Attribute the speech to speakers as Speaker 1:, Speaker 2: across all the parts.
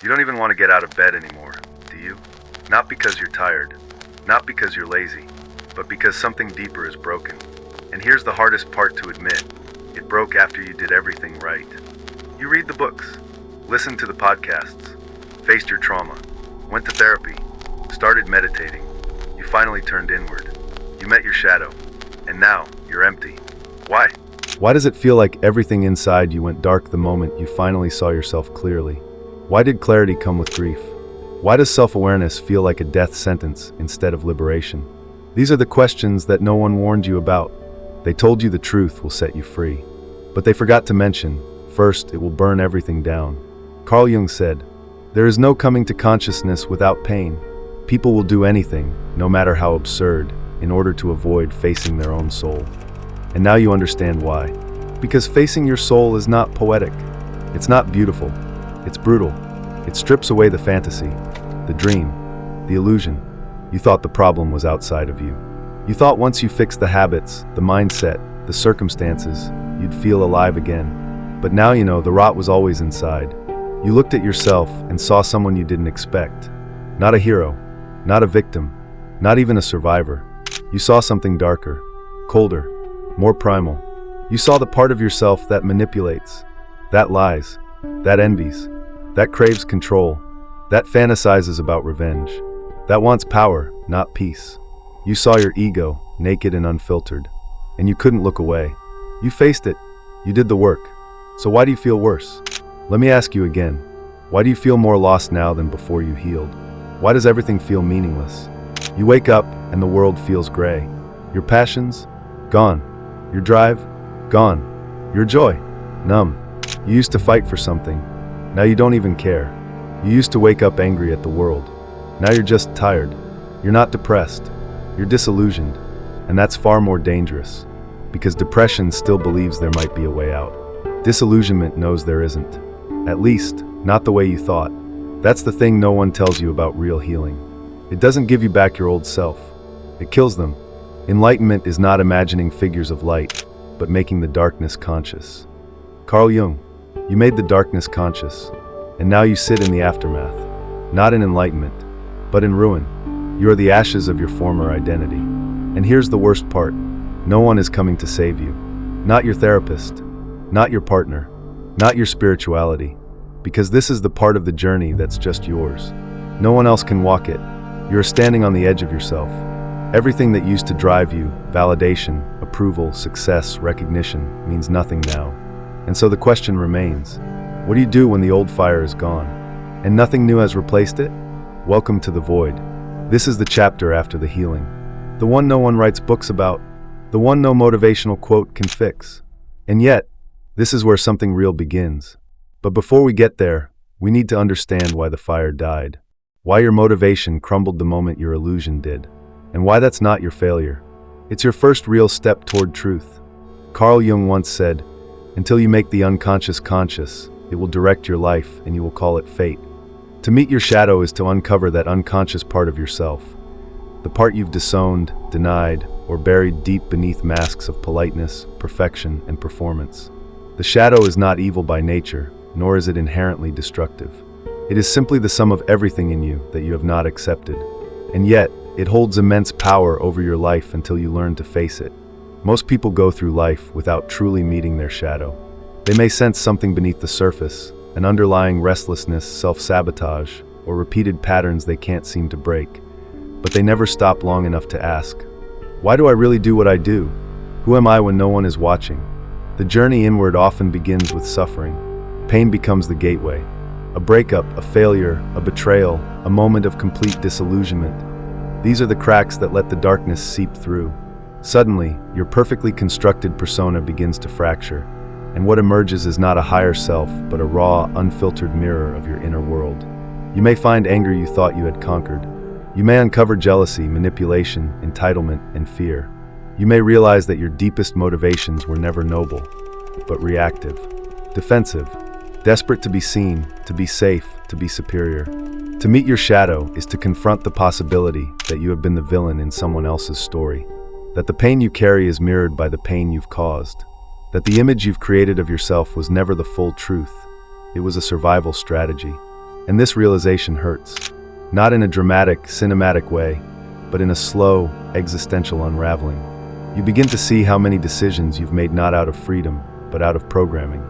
Speaker 1: You don't even want to get out of bed anymore, do you? Not because you're tired, not because you're lazy, but because something deeper is broken. And here's the hardest part to admit. It broke after you did everything right. You read the books, listened to the podcasts, faced your trauma, went to therapy, started meditating. You finally turned inward. You met your shadow, and now you're empty. Why?
Speaker 2: Why does it feel like everything inside you went dark the moment you finally saw yourself clearly? Why did clarity come with grief? Why does self-awareness feel like a death sentence instead of liberation? These are the questions that no one warned you about. They told you the truth will set you free. But they forgot to mention, first, it will burn everything down. Carl Jung said, "There is no coming to consciousness without pain. People will do anything, no matter how absurd, in order to avoid facing their own soul." And now you understand why. Because facing your soul is not poetic. It's not beautiful. It's brutal. It strips away the fantasy, the dream, the illusion. You thought the problem was outside of you. You thought once you fixed the habits, the mindset, the circumstances, you'd feel alive again. But now you know the rot was always inside. You looked at yourself and saw someone you didn't expect. Not a hero, not a victim, not even a survivor. You saw something darker, colder, more primal. You saw the part of yourself that manipulates, that lies, that envies, that craves control, that fantasizes about revenge, that wants power, not peace. You saw your ego, naked and unfiltered, and you couldn't look away. You faced it. You did the work. So why do you feel worse? Let me ask you again. Why do you feel more lost now than before you healed? Why does everything feel meaningless? You wake up and the world feels gray. Your passions? Gone. Your drive? Gone. Your joy? Numb. You used to fight for something. Now you don't even care. You used to wake up angry at the world. Now you're just tired. You're not depressed. You're disillusioned. And that's far more dangerous. Because depression still believes there might be a way out. Disillusionment knows there isn't. At least, not the way you thought. That's the thing no one tells you about real healing. It doesn't give you back your old self. It kills them. Enlightenment is not imagining figures of light, but making the darkness conscious. Carl Jung, you made the darkness conscious, and now you sit in the aftermath, not in enlightenment, but in ruin. You are the ashes of your former identity. And here's the worst part. No one is coming to save you. Not your therapist, not your partner, not your spirituality, because this is the part of the journey that's just yours. No one else can walk it. You're standing on the edge of yourself. Everything that used to drive you, validation, approval, success, recognition, means nothing now. And so the question remains, what do you do when the old fire is gone, and nothing new has replaced it? Welcome to the void. This is the chapter after the healing. The one no one writes books about, the one no motivational quote can fix. And yet, this is where something real begins. But before we get there, we need to understand why the fire died, why your motivation crumbled the moment your illusion did, and why that's not your failure. It's your first real step toward truth. Carl Jung once said, "Until you make the unconscious conscious, it will direct your life and you will call it fate." To meet your shadow is to uncover that unconscious part of yourself, the part you've disowned, denied, or buried deep beneath masks of politeness, perfection, and performance. The shadow is not evil by nature, nor is it inherently destructive. It is simply the sum of everything in you that you have not accepted. And yet, it holds immense power over your life until you learn to face it. Most people go through life without truly meeting their shadow. They may sense something beneath the surface, an underlying restlessness, self-sabotage, or repeated patterns they can't seem to break. But they never stop long enough to ask, why do I really do what I do? Who am I when no one is watching? The journey inward often begins with suffering. Pain becomes the gateway. A breakup, a failure, a betrayal, a moment of complete disillusionment. These are the cracks that let the darkness seep through. Suddenly, your perfectly constructed persona begins to fracture, and what emerges is not a higher self, but a raw, unfiltered mirror of your inner world. You may find anger you thought you had conquered. You may uncover jealousy, manipulation, entitlement, and fear. You may realize that your deepest motivations were never noble, but reactive, defensive, desperate to be seen, to be safe, to be superior. To meet your shadow is to confront the possibility that you have been the villain in someone else's story, that the pain you carry is mirrored by the pain you've caused, that the image you've created of yourself was never the full truth. It was a survival strategy. And this realization hurts. Not in a dramatic, cinematic way, but in a slow, existential unraveling. You begin to see how many decisions you've made not out of freedom, but out of programming.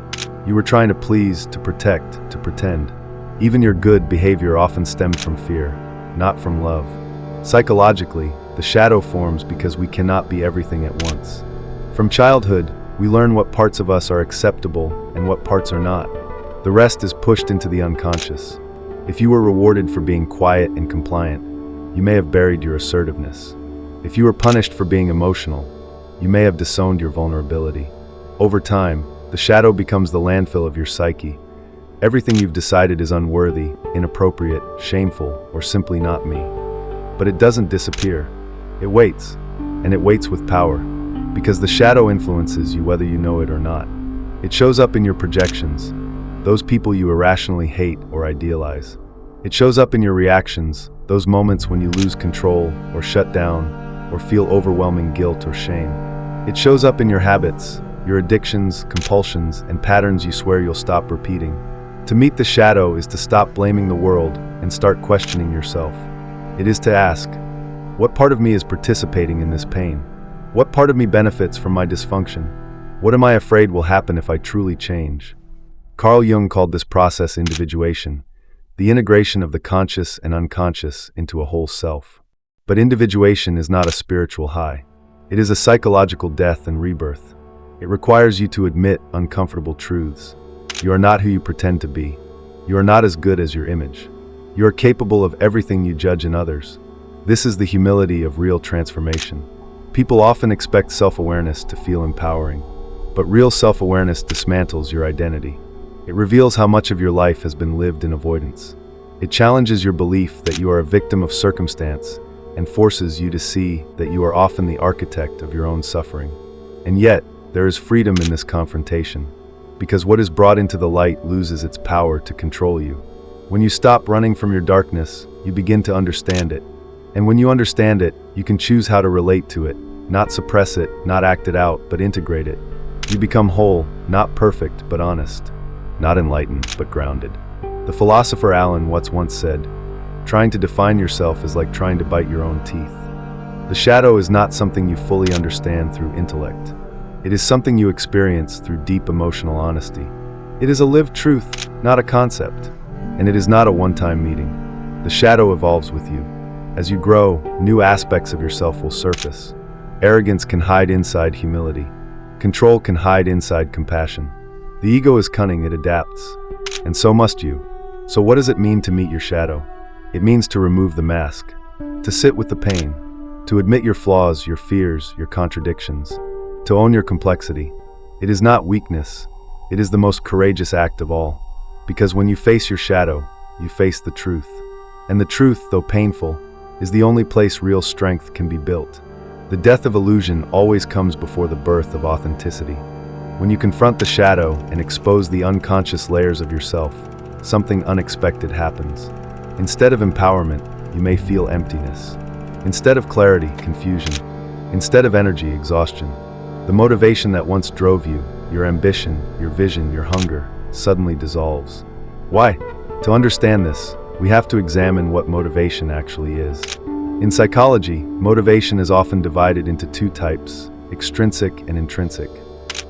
Speaker 2: You were trying to please, to protect, to pretend. Even your good behavior often stemmed from fear, not from love. Psychologically, the shadow forms because we cannot be everything at once. From childhood, we learn what parts of us are acceptable and what parts are not. The rest is pushed into the unconscious. If you were rewarded for being quiet and compliant, you may have buried your assertiveness. If you were punished for being emotional, you may have disowned your vulnerability. Over time, the shadow becomes the landfill of your psyche. Everything you've decided is unworthy, inappropriate, shameful, or simply not me. But it doesn't disappear. It waits, and it waits with power, because the shadow influences you whether you know it or not. It shows up in your projections, those people you irrationally hate or idealize. It shows up in your reactions, those moments when you lose control, or shut down, or feel overwhelming guilt or shame. It shows up in your habits, your addictions, compulsions, and patterns you swear you'll stop repeating. To meet the shadow is to stop blaming the world and start questioning yourself. It is to ask, what part of me is participating in this pain? What part of me benefits from my dysfunction? What am I afraid will happen if I truly change? Carl Jung called this process individuation, the integration of the conscious and unconscious into a whole self. But individuation is not a spiritual high. It is a psychological death and rebirth. It requires you to admit uncomfortable truths. You are not who you pretend to be. You are not as good as your image. You are capable of everything you judge in others. This is the humility of real transformation. People often expect self-awareness to feel empowering, but real self-awareness dismantles your identity. It reveals how much of your life has been lived in avoidance. It challenges your belief that you are a victim of circumstance and forces you to see that you are often the architect of your own suffering. And yet, there is freedom in this confrontation, because what is brought into the light loses its power to control you. When you stop running from your darkness, you begin to understand it. And when you understand it, you can choose how to relate to it, not suppress it, not act it out, but integrate it. You become whole, not perfect, but honest, not enlightened, but grounded. The philosopher Alan Watts once said, "Trying to define yourself is like trying to bite your own teeth." The shadow is not something you fully understand through intellect. It is something you experience through deep emotional honesty. It is a lived truth, not a concept. And it is not a one-time meeting. The shadow evolves with you. As you grow, new aspects of yourself will surface. Arrogance can hide inside humility. Control can hide inside compassion. The ego is cunning, it adapts. And so must you. So what does it mean to meet your shadow? It means to remove the mask, to sit with the pain, to admit your flaws, your fears, your contradictions, to own your complexity. It is not weakness. It is the most courageous act of all. Because when you face your shadow, you face the truth. And the truth, though painful, is the only place real strength can be built. The death of illusion always comes before the birth of authenticity. When you confront the shadow and expose the unconscious layers of yourself, something unexpected happens. Instead of empowerment, you may feel emptiness. Instead of clarity, confusion. Instead of energy, exhaustion. The motivation that once drove you, your ambition, your vision, your hunger, suddenly dissolves. Why? To understand this, we have to examine what motivation actually is. In psychology, motivation is often divided into two types, extrinsic and intrinsic.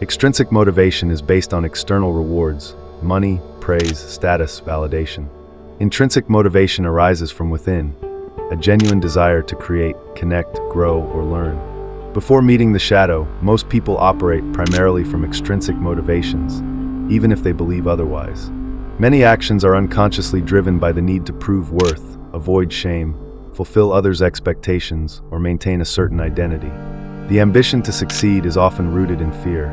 Speaker 2: Extrinsic motivation is based on external rewards, money, praise, status, validation. Intrinsic motivation arises from within, a genuine desire to create, connect, grow, or learn. Before meeting the shadow, most people operate primarily from extrinsic motivations, even if they believe otherwise. Many actions are unconsciously driven by the need to prove worth, avoid shame, fulfill others' expectations, or maintain a certain identity. The ambition to succeed is often rooted in fear.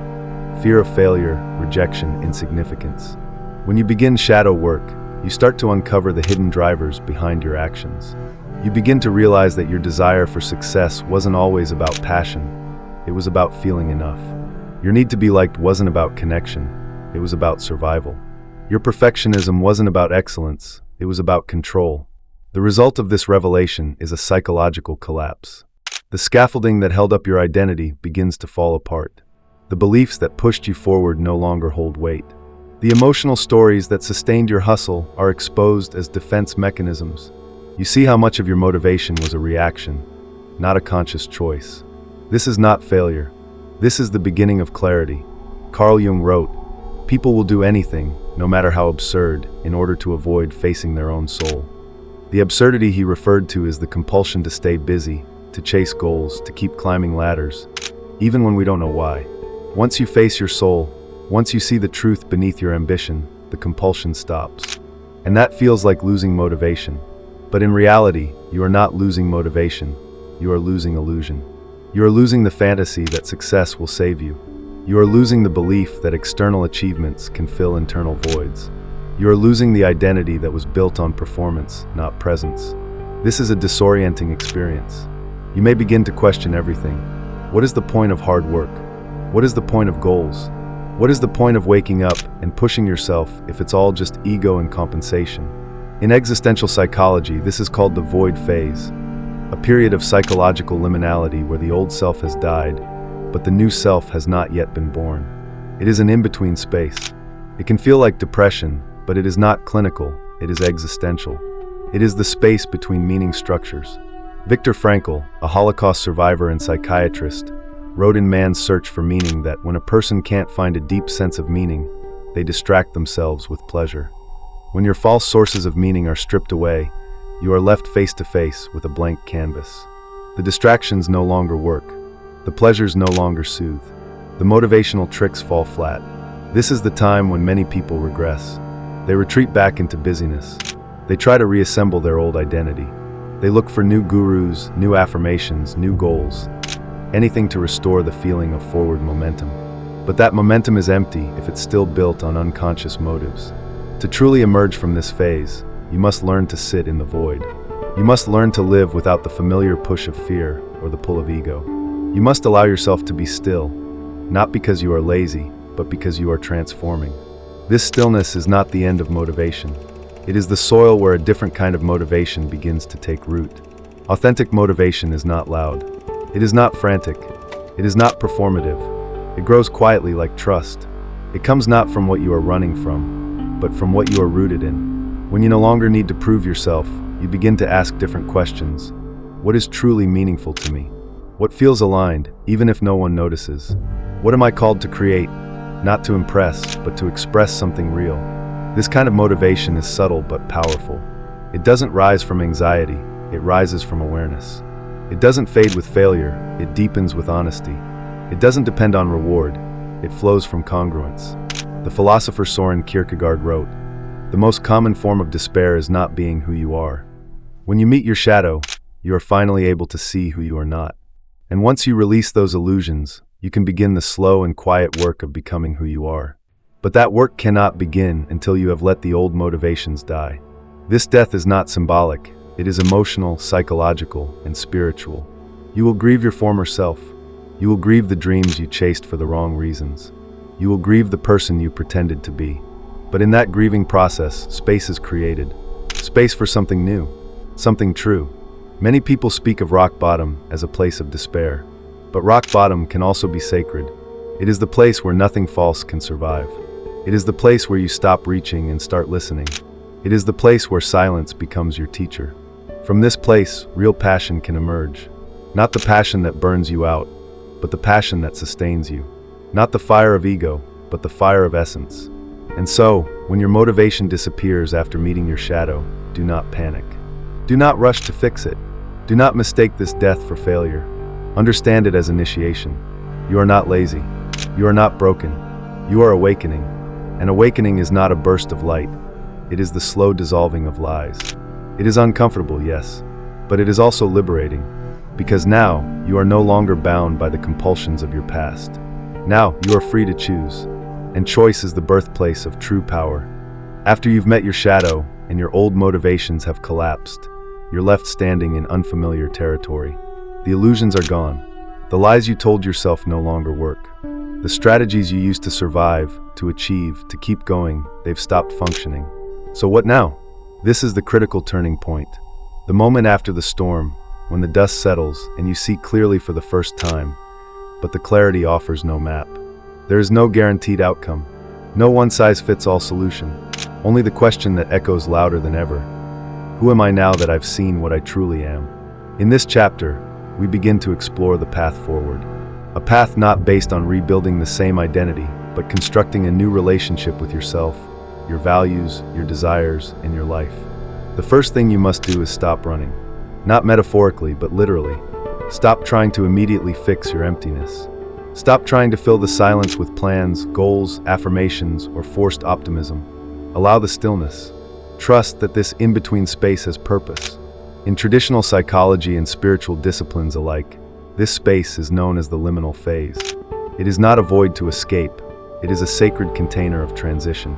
Speaker 2: Fear of failure, rejection, insignificance. When you begin shadow work, you start to uncover the hidden drivers behind your actions. You begin to realize that your desire for success wasn't always about passion. It was about feeling enough. Your need to be liked wasn't about connection. It was about survival. Your perfectionism wasn't about excellence. It was about control. The result of this revelation is a psychological collapse. The scaffolding that held up your identity begins to fall apart. The beliefs that pushed you forward no longer hold weight. The emotional stories that sustained your hustle are exposed as defense mechanisms. You see how much of your motivation was a reaction, not a conscious choice. This is not failure. This is the beginning of clarity. Carl Jung wrote, "People will do anything, no matter how absurd, in order to avoid facing their own soul." The absurdity he referred to is the compulsion to stay busy, to chase goals, to keep climbing ladders, even when we don't know why. Once you face your soul, once you see the truth beneath your ambition, the compulsion stops. And that feels like losing motivation. But in reality, you are not losing motivation. You are losing illusion. You are losing the fantasy that success will save you. You are losing the belief that external achievements can fill internal voids. You are losing the identity that was built on performance, not presence. This is a disorienting experience. You may begin to question everything. What is the point of hard work? What is the point of goals? What is the point of waking up and pushing yourself if it's all just ego and compensation? In existential psychology, this is called the void phase, a period of psychological liminality where the old self has died, but the new self has not yet been born. It is an in-between space. It can feel like depression, but it is not clinical, it is existential. It is the space between meaning structures. Viktor Frankl, a Holocaust survivor and psychiatrist, wrote in Man's Search for Meaning that when a person can't find a deep sense of meaning, they distract themselves with pleasure. When your false sources of meaning are stripped away, you are left face to face with a blank canvas. The distractions no longer work. The pleasures no longer soothe. The motivational tricks fall flat. This is the time when many people regress. They retreat back into busyness. They try to reassemble their old identity. They look for new gurus, new affirmations, new goals. Anything to restore the feeling of forward momentum. But that momentum is empty if it's still built on unconscious motives. To truly emerge from this phase, you must learn to sit in the void. You must learn to live without the familiar push of fear or the pull of ego. You must allow yourself to be still, not because you are lazy, but because you are transforming. This stillness is not the end of motivation. It is the soil where a different kind of motivation begins to take root. Authentic motivation is not loud. It is not frantic. It is not performative. It grows quietly like trust. It comes not from what you are running from, but from what you are rooted in. When you no longer need to prove yourself, you begin to ask different questions. What is truly meaningful to me? What feels aligned, even if no one notices? What am I called to create? Not to impress, but to express something real. This kind of motivation is subtle but powerful. It doesn't rise from anxiety, it rises from awareness. It doesn't fade with failure, it deepens with honesty. It doesn't depend on reward, it flows from congruence. The philosopher Soren Kierkegaard wrote, "The most common form of despair is not being who you are." When you meet your shadow, you are finally able to see who you are not. And once you release those illusions, you can begin the slow and quiet work of becoming who you are. But that work cannot begin until you have let the old motivations die. This death is not symbolic. It is emotional, psychological, and spiritual. You will grieve your former self. You will grieve the dreams you chased for the wrong reasons. You will grieve the person you pretended to be. But in that grieving process, space is created. Space for something new, something true. Many people speak of rock bottom as a place of despair. But rock bottom can also be sacred. It is the place where nothing false can survive. It is the place where you stop reaching and start listening. It is the place where silence becomes your teacher. From this place, real passion can emerge. Not the passion that burns you out, but the passion that sustains you. Not the fire of ego, but the fire of essence. And so, when your motivation disappears after meeting your shadow, do not panic. Do not rush to fix it. Do not mistake this death for failure. Understand it as initiation. You are not lazy. You are not broken. You are awakening. And awakening is not a burst of light. It is the slow dissolving of lies. It is uncomfortable, yes, but it is also liberating, because now you are no longer bound by the compulsions of your past. Now you are free to choose, and choice is the birthplace of true power. After you've met your shadow and your old motivations have collapsed, you're left standing in unfamiliar territory. The illusions are gone. The lies you told yourself no longer work. The strategies you used to survive, to achieve, to keep going, they've stopped functioning. So what now? This is the critical turning point. The moment after the storm, when the dust settles and you see clearly for the first time, but the clarity offers no map. There is no guaranteed outcome. No one-size-fits-all solution, only the question that echoes louder than ever. Who am I now that I've seen what I truly am? In this chapter, we begin to explore the path forward. A path not based on rebuilding the same identity, but constructing a new relationship with yourself, your values, your desires, and your life. The first thing you must do is stop running. Not metaphorically, but literally. Stop trying to immediately fix your emptiness. Stop trying to fill the silence with plans, goals, affirmations, or forced optimism. Allow the stillness. Trust that this in-between space has purpose. In traditional psychology and spiritual disciplines alike, this space is known as the liminal phase. It is not a void to escape. It is a sacred container of transition.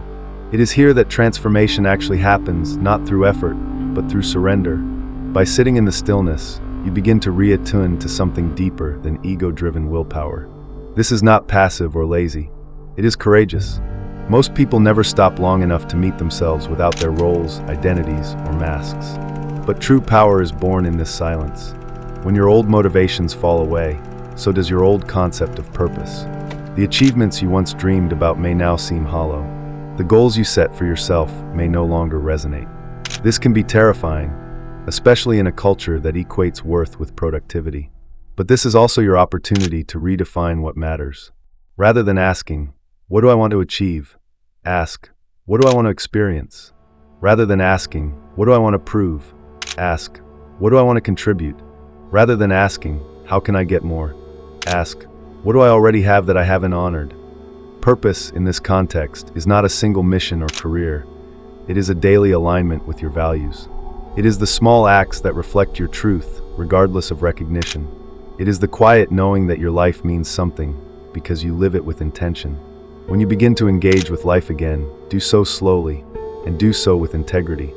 Speaker 2: It is here that transformation actually happens, not through effort, but through surrender. By sitting in the stillness, you begin to reattune to something deeper than ego-driven willpower. This is not passive or lazy. It is courageous. Most people never stop long enough to meet themselves without their roles, identities, or masks. But true power is born in this silence. When your old motivations fall away, so does your old concept of purpose. The achievements you once dreamed about may now seem hollow. The goals you set for yourself may no longer resonate. This can be terrifying, especially in a culture that equates worth with productivity. But this is also your opportunity to redefine what matters. Rather than asking, "What do I want to achieve?" ask, "What do I want to experience?" Rather than asking, "What do I want to prove?" ask, "What do I want to contribute?" Rather than asking, "How can I get more?" ask, "What do I already have that I haven't honored?" Purpose, in this context, is not a single mission or career. It is a daily alignment with your values. It is the small acts that reflect your truth, regardless of recognition. It is the quiet knowing that your life means something, because you live it with intention. When you begin to engage with life again, do so slowly, and do so with integrity.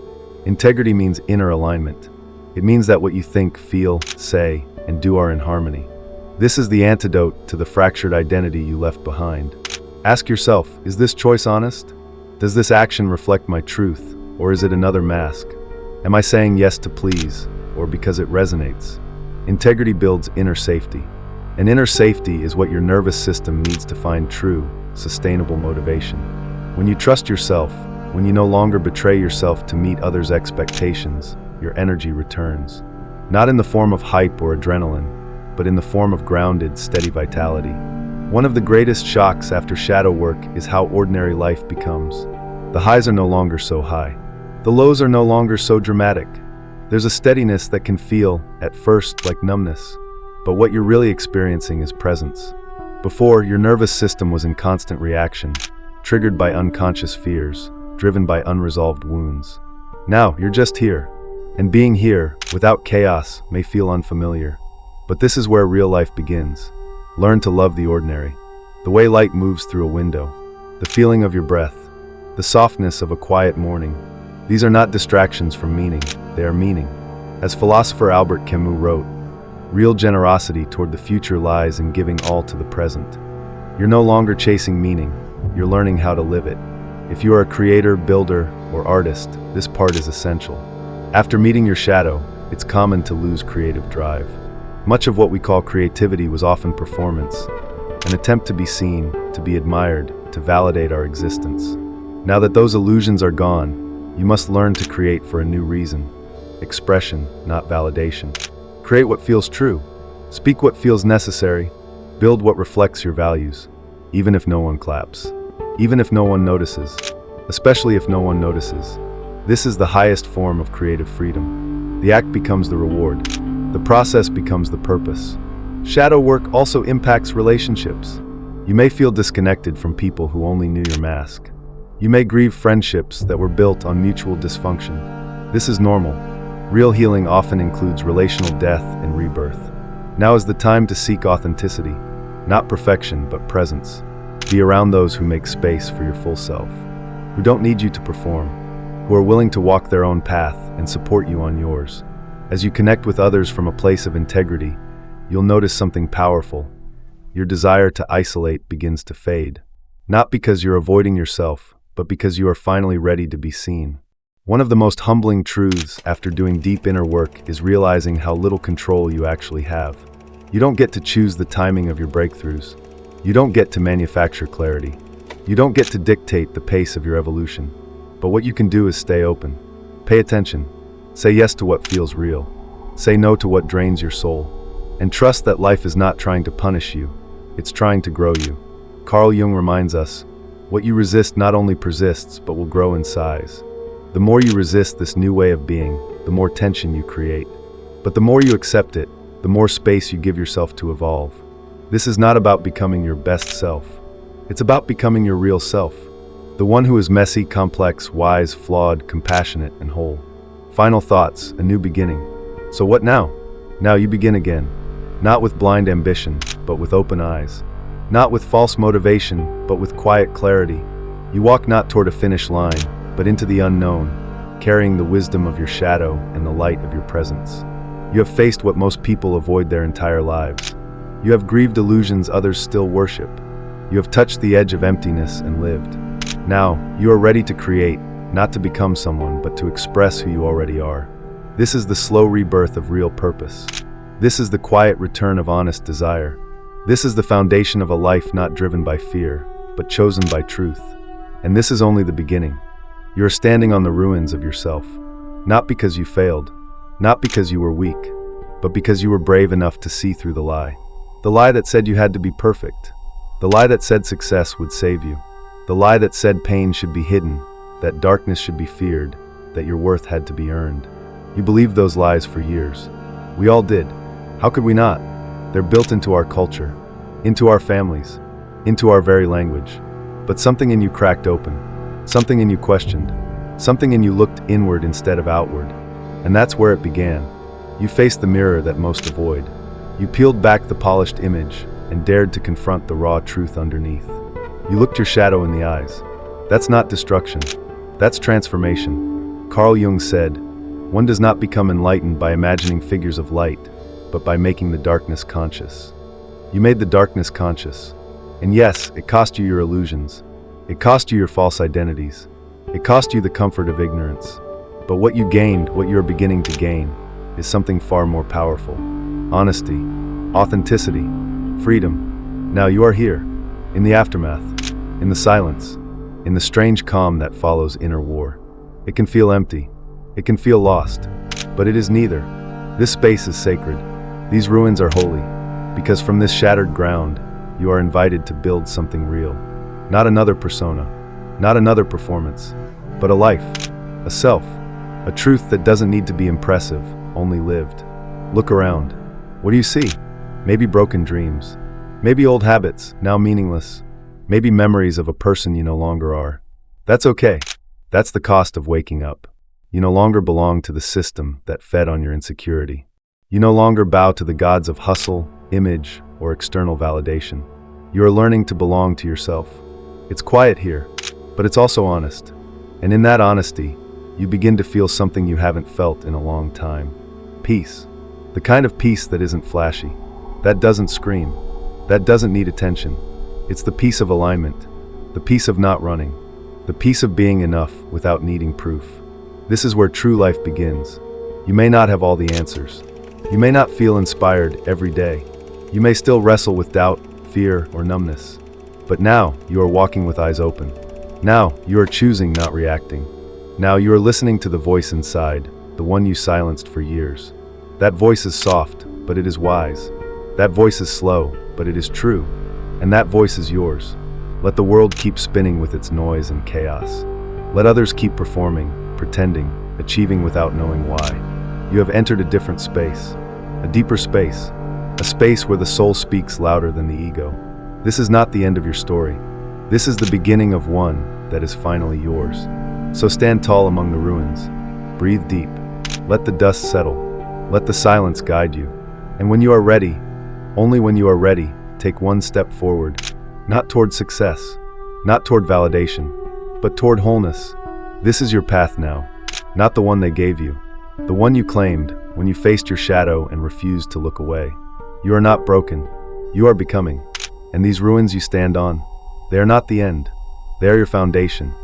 Speaker 2: Integrity means inner alignment. It means that what you think, feel, say, and do are in harmony. This is the antidote to the fractured identity you left behind. Ask yourself, is this choice honest? Does this action reflect my truth, or is it another mask? Am I saying yes to please, or because it resonates? Integrity builds inner safety. And inner safety is what your nervous system needs to find true, sustainable motivation. When you trust yourself, when you no longer betray yourself to meet others' expectations, your energy returns. Not in the form of hype or adrenaline, but in the form of grounded, steady vitality. One of the greatest shocks after shadow work is how ordinary life becomes. The highs are no longer so high. The lows are no longer so dramatic. There's a steadiness that can feel, at first, like numbness. But what you're really experiencing is presence. Before, your nervous system was in constant reaction, triggered by unconscious fears, driven by unresolved wounds. Now, you're just here. And being here, without chaos, may feel unfamiliar. But this is where real life begins. Learn to love the ordinary. The way light moves through a window. The feeling of your breath. The softness of a quiet morning. These are not distractions from meaning, they are meaning. As philosopher Albert Camus wrote, real generosity toward the future lies in giving all to the present. You're no longer chasing meaning, you're learning how to live it. If you are a creator, builder, or artist, this part is essential. After meeting your shadow, it's common to lose creative drive. Much of what we call creativity was often performance, an attempt to be seen, to be admired, to validate our existence. Now that those illusions are gone, you must learn to create for a new reason. Expression, not validation. Create what feels true. Speak what feels necessary. Build what reflects your values, even if no one claps. Even if no one notices. Especially if no one notices. This is the highest form of creative freedom. The act becomes the reward. The process becomes the purpose. Shadow work also impacts relationships. You may feel disconnected from people who only knew your mask. You may grieve friendships that were built on mutual dysfunction. This is normal. Real healing often includes relational death and rebirth. Now is the time to seek authenticity, not perfection, but presence. Be around those who make space for your full self, who don't need you to perform, who are willing to walk their own path and support you on yours. As you connect with others from a place of integrity, you'll notice something powerful. Your desire to isolate begins to fade. Not because you're avoiding yourself, but because you are finally ready to be seen. One of the most humbling truths after doing deep inner work is realizing how little control you actually have. You don't get to choose the timing of your breakthroughs. You don't get to manufacture clarity. You don't get to dictate the pace of your evolution, but what you can do is stay open. Pay attention. Say yes to what feels real. Say no to what drains your soul. And trust that life is not trying to punish you, it's trying to grow you. Carl Jung reminds us, what you resist not only persists, but will grow in size. The more you resist this new way of being, the more tension you create. But the more you accept it, the more space you give yourself to evolve. This is not about becoming your best self. It's about becoming your real self. The one who is messy, complex, wise, flawed, compassionate, and whole. Final thoughts, a new beginning. So what now? Now you begin again. Not with blind ambition, but with open eyes. Not with false motivation, but with quiet clarity. You walk not toward a finish line, but into the unknown, carrying the wisdom of your shadow and the light of your presence. You have faced what most people avoid their entire lives. You have grieved illusions others still worship. You have touched the edge of emptiness and lived. Now, you are ready to create, not to become someone, but to express who you already are. This is the slow rebirth of real purpose. This is the quiet return of honest desire. This is the foundation of a life not driven by fear, but chosen by truth. And this is only the beginning. You are standing on the ruins of yourself. Not because you failed, not because you were weak, but because you were brave enough to see through the lie. The lie that said you had to be perfect. The lie that said success would save you. The lie that said pain should be hidden, that darkness should be feared, that your worth had to be earned. You believed those lies for years. We all did. How could we not? They're built into our culture, into our families, into our very language. But something in you cracked open. Something in you questioned. Something in you looked inward instead of outward. And that's where it began. You faced the mirror that most avoid. You peeled back the polished image and dared to confront the raw truth underneath. You looked your shadow in the eyes. That's not destruction. That's transformation. Carl Jung said, one does not become enlightened by imagining figures of light, but by making the darkness conscious. You made the darkness conscious. And yes, it cost you your illusions. It cost you your false identities. It cost you the comfort of ignorance. But what you gained, what you are beginning to gain, is something far more powerful. Honesty, authenticity, freedom. Now you are here, in the aftermath, in the silence, in the strange calm that follows inner war. It can feel empty. It can feel lost. But it is neither. This space is sacred. These ruins are holy, because from this shattered ground, you are invited to build something real. Not another persona, not another performance, but a life, a self, a truth that doesn't need to be impressive, only lived. Look around. What do you see? Maybe broken dreams. Maybe old habits, now meaningless. Maybe memories of a person you no longer are. That's okay. That's the cost of waking up. You no longer belong to the system that fed on your insecurity. You no longer bow to the gods of hustle, image, or external validation. You are learning to belong to yourself. It's quiet here, but it's also honest. And in that honesty, you begin to feel something you haven't felt in a long time. Peace. The kind of peace that isn't flashy, that doesn't scream, that doesn't need attention. It's the peace of alignment, the peace of not running, the peace of being enough without needing proof. This is where true life begins. You may not have all the answers. You may not feel inspired every day. You may still wrestle with doubt, fear, or numbness. But now, you are walking with eyes open. Now, you are choosing, not reacting. Now, you are listening to the voice inside, the one you silenced for years. That voice is soft, but it is wise. That voice is slow, but it is true. And that voice is yours. Let the world keep spinning with its noise and chaos. Let others keep performing, pretending, achieving without knowing why. You have entered a different space, a deeper space, a space where the soul speaks louder than the ego. This is not the end of your story. This is the beginning of one that is finally yours. So stand tall among the ruins. Breathe deep. Let the dust settle. Let the silence guide you. And when you are ready, only when you are ready, take one step forward. Not toward success, not toward validation, but toward wholeness. This is your path now, not the one they gave you. The one you claimed when you faced your shadow and refused to look away. You are not broken. You are becoming. And these ruins you stand on, they are not the end. They are your foundation.